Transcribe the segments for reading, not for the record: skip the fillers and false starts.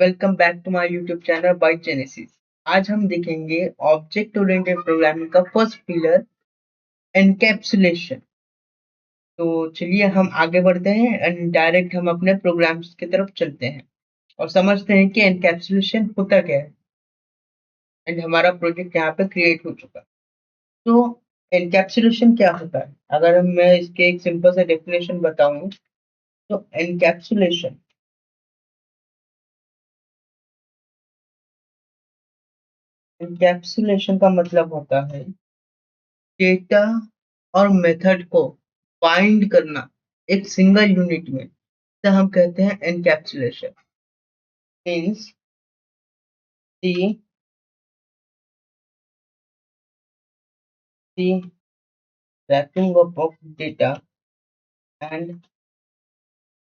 Welcome back to my YouTube channel by Genesis. आज हम देखेंगे ऑब्जेक्ट ओरिएंटेड प्रोग्रामिंग का फर्स्ट पिलर एनकैप्सुलेशन। तो चलिए हम आगे बढ़ते हैं एंड डायरेक्ट हम अपने प्रोग्राम्स की तरफ चलते हैं और समझते हैं कि एनकैप्सुलेशन होता क्या है। एंड हमारा प्रोजेक्ट यहाँ पे क्रिएट हो चुका है। तो एनकैप्सुलेशन क्या होता है? अगर मैं इसके एक सिंपल सा डेफिनेशन बताऊं तो एनकैप्सुलेशन का मतलब होता है डेटा और मेथड को बाइंड करना एक सिंगल यूनिट में। तो हम कहते हैं encapsulation means the the wrapping up of data and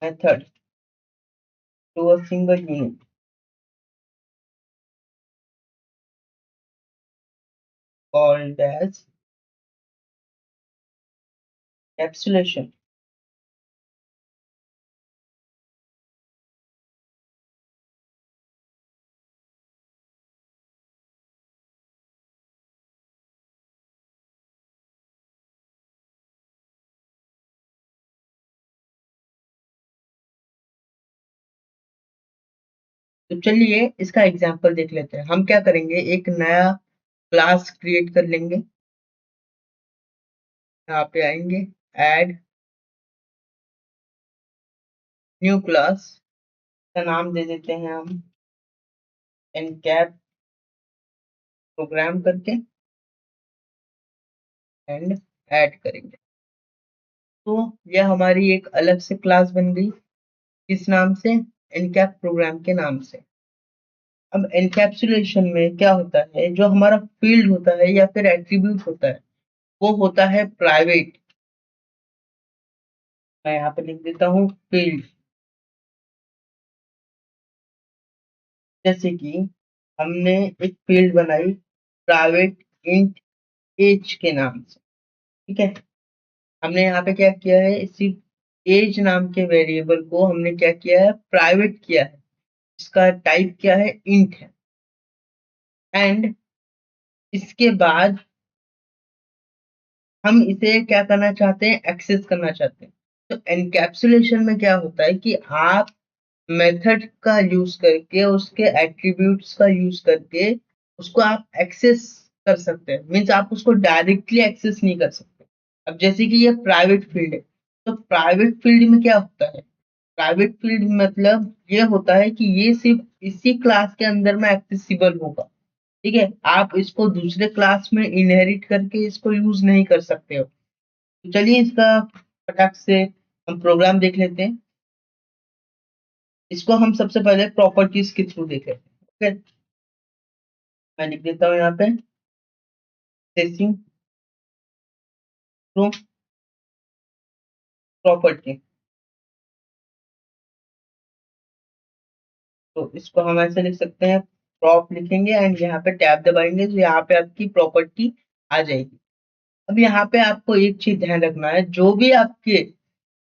method to a single unit called as encapsulation. तो चलिए इसका एग्जांपल देख लेते हैं। हम क्या करेंगे, एक नया क्लास क्रिएट कर लेंगे। यहाँ पे आएंगे, ऐड न्यू क्लास का नाम दे देते हैं हम एनकैप प्रोग्राम करके एंड ऐड करेंगे। तो यह हमारी एक अलग से क्लास बन गई। किस नाम से? एनकैप प्रोग्राम के नाम से। अब एनकैप्सुलेशन में क्या होता है, जो हमारा फील्ड होता है या फिर एट्रीब्यूट होता है वो होता है प्राइवेट। मैं यहाँ पे लिख देता हूँ फील्ड। जैसे कि हमने एक फील्ड बनाई प्राइवेट इंट एज के नाम से। ठीक है, हमने यहाँ पे क्या किया है, इसी एज नाम के वेरिएबल को हमने क्या किया है, प्राइवेट किया है। इसका टाइप क्या है, इंट है। एंड इसके बाद हम इसे क्या करना चाहते हैं, एक्सेस करना चाहते हैं। तो एनकैप्सुलेशन में क्या होता है कि आप मेथड का यूज करके, उसके एट्रीब्यूट्स का यूज करके उसको आप एक्सेस कर सकते हैं। मीन्स आप उसको डायरेक्टली एक्सेस नहीं कर सकते। अब जैसे कि ये प्राइवेट फील्ड है, तो प्राइवेट फील्ड में क्या होता है, प्राइवेट फील्ड मतलब ये होता है कि ये सिर्फ इसी क्लास के अंदर में एक्सेसिबल होगा। ठीक है, आप इसको दूसरे क्लास में इनहेरिट करके इसको यूज नहीं कर सकते हो। तो चलिए इसका फटाक से हम प्रोग्राम देख लेते हैं। इसको हम सबसे पहले प्रॉपर्टीज के थ्रू देख लेते हैं। ओके, मैं लिख देता हूँ यहाँ पे सेसिंग थ्रू प्रॉपर्टी। तो इसको हम ऐसे लिख सकते हैं, प्रॉप लिखेंगे एंड यहाँ पे टैब दबाएंगे तो यहाँ पे आपकी प्रॉपर्टी आ जाएगी। अब यहाँ पे आपको एक चीज ध्यान रखना है, जो भी आपके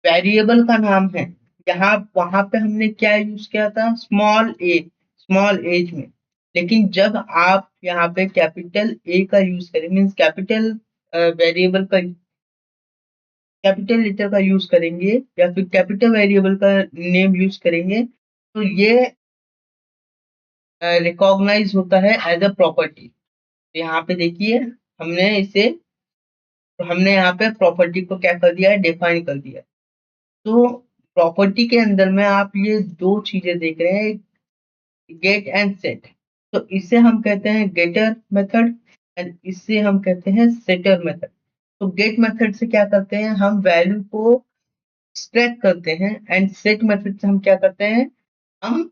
वेरिएबल का नाम है, यहाँ वहां पे हमने क्या यूज किया था, स्मॉल एज में। लेकिन जब आप यहाँ पे कैपिटल ए का यूज करें, मीन्स कैपिटल वेरिएबल का, कैपिटल लेटर का यूज करेंगे या फिर कैपिटल वेरिएबल का नेम यूज करेंगे, तो ये रिकॉग्नाइज होता है एज अ प्रॉपर्टी। यहाँ पे देखिए, हमने इसे, तो हमने यहाँ पे प्रॉपर्टी को क्या कर दिया है, डिफाइन कर दिया। तो प्रॉपर्टी के अंदर में आप ये दो चीजें देख रहे हैं, गेट एंड सेट। तो इसे हम कहते हैं गेटर मेथड एंड इसे हम कहते हैं सेटर मेथड। तो गेट मेथड से क्या करते हैं, हम वैल्यू को एक्सट्रैक्ट करते हैं एंड सेट मेथड से हम क्या करते हैं, हम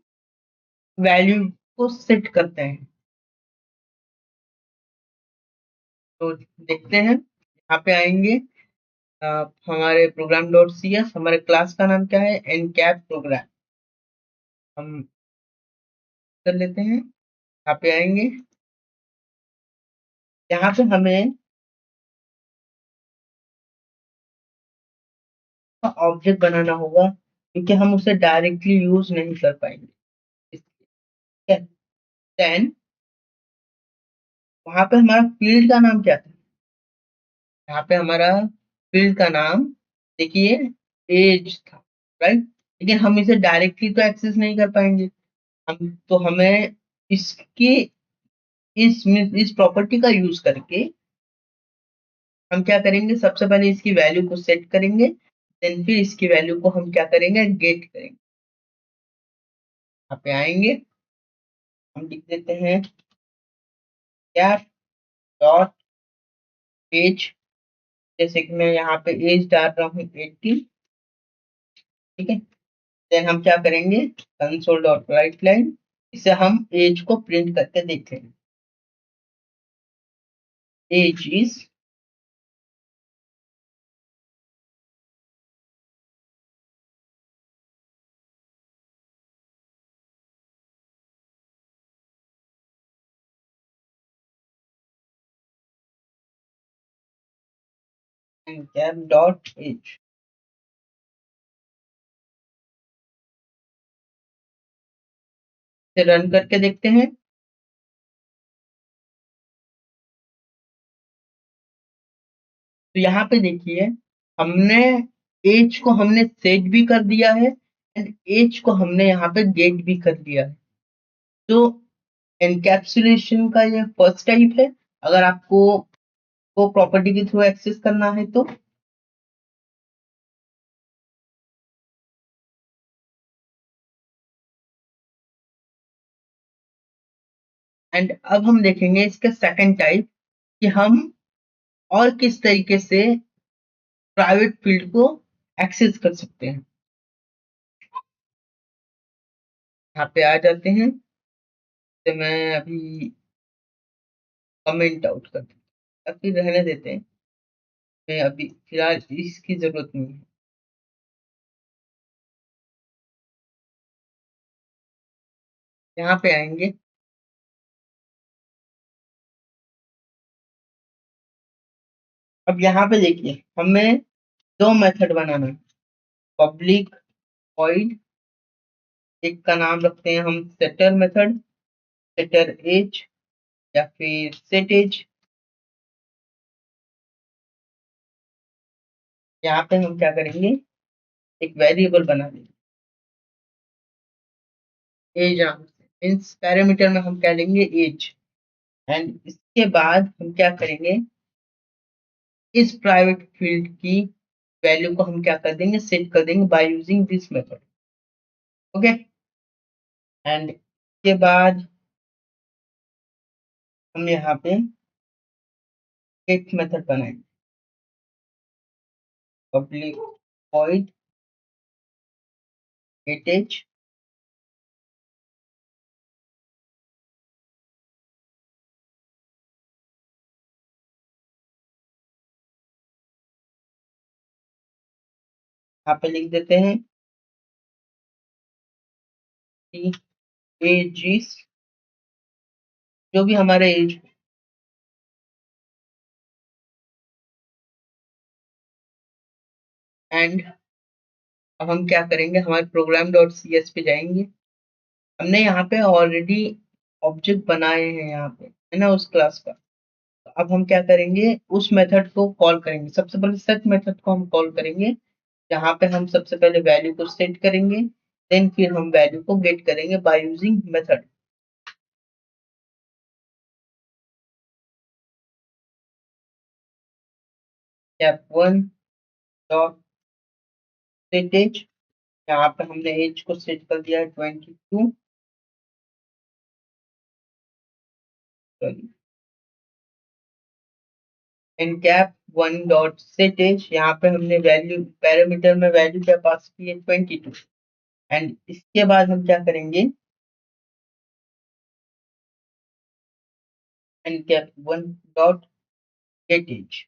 वैल्यू को सेट करते हैं। तो देखते हैं, यहाँ पे आएंगे, हमारे प्रोग्राम डॉट सी एस, हमारे क्लास का नाम क्या है, एनकैप प्रोग्राम। हम कर लेते हैं, यहाँ पे आएंगे, यहाँ पे हमें ऑब्जेक्ट बनाना होगा क्योंकि हम उसे डायरेक्टली यूज नहीं कर पाएंगे। देन वहां पे हमारा फील्ड का नाम क्या था? यहाँ पे हमारा फील्ड का नाम देखिए एज था, राइट। लेकिन हम इसे डायरेक्टली तो एक्सेस नहीं कर पाएंगे। हम तो हमें इसकी इस प्रॉपर्टी का यूज करके हम क्या करेंगे, सबसे पहले इसकी वैल्यू को सेट करेंगे, देन फिर इसकी वैल्यू को हम क्या करेंगे, गेट करेंगे। यहाँ पे आएंगे, हम लिख देते हैं कैप डॉट एज, जैसे कि मैं यहाँ पे एज डाल रहा हूँ 18, ठीक है। देन हम क्या करेंगे, कंसोल डॉट राइट लाइन, इसे हम एज को प्रिंट करके देखेंगे। Age is cap dot age. Run करके देखते हैं। तो यहाँ पे देखिए, हमने एज को हमने सेट भी कर दिया है, एंड एज को हमने यहाँ पे गेट भी कर दिया है। तो एनकैप्सुलेशन का ये फर्स्ट टाइप है, अगर आपको वो प्रॉपर्टी के थ्रू एक्सेस करना है तो। एंड अब हम देखेंगे इसका सेकंड टाइप, कि हम और किस तरीके से प्राइवेट फील्ड को एक्सेस कर सकते हैं। यहाँ पे आ जाते हैं, तो मैं अभी कमेंट आउट कर दूँ या फिर रहने देते हैं, मैं अभी फिलहाल इसकी जरूरत नहीं है। यहाँ पे आएंगे, अब यहाँ पे देखिए हमें दो मेथड बनाना है, पब्लिक वॉइड, एक का नाम रखते हैं हम सेटर मेथड, सेटर एज या फिर सेट एज। यहाँ पे हम क्या करेंगे, एक वेरिएबल बना देंगे एज, मीन्स पैरामीटर में हम क्या लेंगे, एज। एंड इसके बाद हम क्या करेंगे, इस प्राइवेट फील्ड की वैल्यू को हम क्या कर देंगे, सेट कर देंगे by using this method. Okay, and इसके बाद हम यहाँ पे एक मेथड बनाएंगे, पब्लिक वॉइड गेट एज। यहाँ पे लिख देते हैं कि एज इज, जो भी हमारे एज, एंड अब हम क्या करेंगे, हमारे प्रोग्राम डॉट सी एस पे जाएंगे। हमने यहाँ पे ऑलरेडी ऑब्जेक्ट बनाए हैं यहाँ पे, है ना, उस क्लास का। तो अब हम क्या करेंगे, उस मेथड को कॉल करेंगे, सबसे पहले सेट मेथड को हम कॉल करेंगे, जहाँ पे हम सबसे पहले वैल्यू को सेट करेंगे, देन फिर हम वैल्यू को गेट करेंगे by using method. Step one dot set age, यहाँ पे हमने एज को सेट कर दिया है 22, encap one dot set age, यहाँ पे हमने वैल्यू पैरामीटर में वैल्यू क्या पास की है, 22। एंड इसके बाद हम क्या करेंगे, encap one dot get age,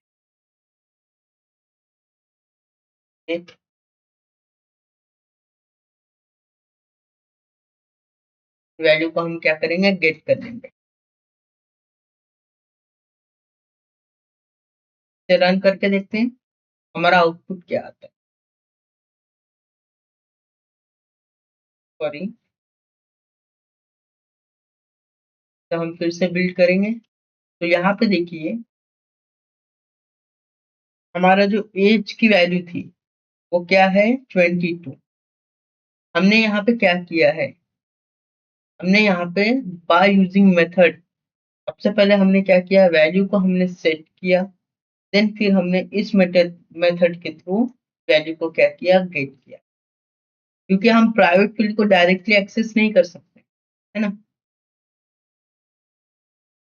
value को हम क्या करेंगे, गेट कर देंगे। इसे रन करके देखते हैं हमारा आउटपुट क्या आता है। सॉरी, तो हम फिर से बिल्ड करेंगे। तो यहाँ पे देखिए हमारा जो एज की वैल्यू थी वो क्या है 22। हमने यहाँ पे क्या किया है, हमने यहाँ पे बाय यूजिंग मेथड सबसे पहले हमने क्या किया, वैल्यू को हमने सेट किया, देन फिर हमने इस मेथड के थ्रू वैल्यू को क्या किया, गेट किया। क्योंकि हम प्राइवेट फील्ड को डायरेक्टली एक्सेस नहीं कर सकते, है ना।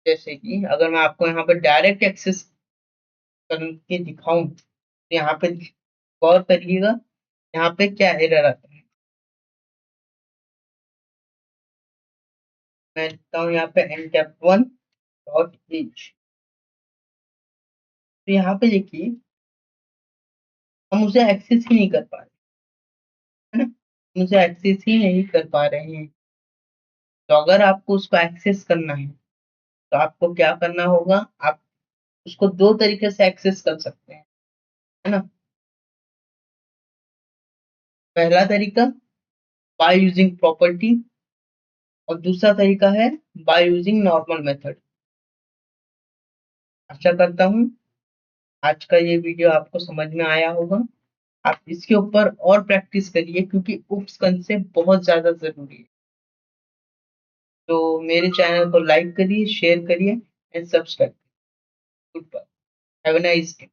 जैसे कि अगर मैं आपको यहाँ पे डायरेक्ट एक्सेस करके दिखाऊं तो यहाँ पे गौर करिएगा, यहाँ पे क्या एरर आता है। मैं लिखता हूँ यहाँ पे encap1 डॉट एज। तो यहाँ पे देखिए हम उसे एक्सेस ही नहीं कर पा रहे, है ना, हम उसे एक्सेस ही नहीं कर पा रहे हैं। तो अगर आपको उसको एक्सेस करना है तो आपको क्या करना होगा, आप उसको दो तरीके से एक्सेस कर सकते हैं, है ना। पहला तरीका बाय यूजिंग प्रॉपर्टी और दूसरा तरीका है बाय यूजिंग नॉर्मल मेथड। आशा करता हूँ आज का ये वीडियो आपको समझ में आया होगा। आप इसके ऊपर और प्रैक्टिस करिए क्योंकि उप्स कंसेप्ट बहुत ज्यादा जरूरी है। तो मेरे चैनल को लाइक करिए, शेयर करिए and subscribe. Good bye, have a nice day.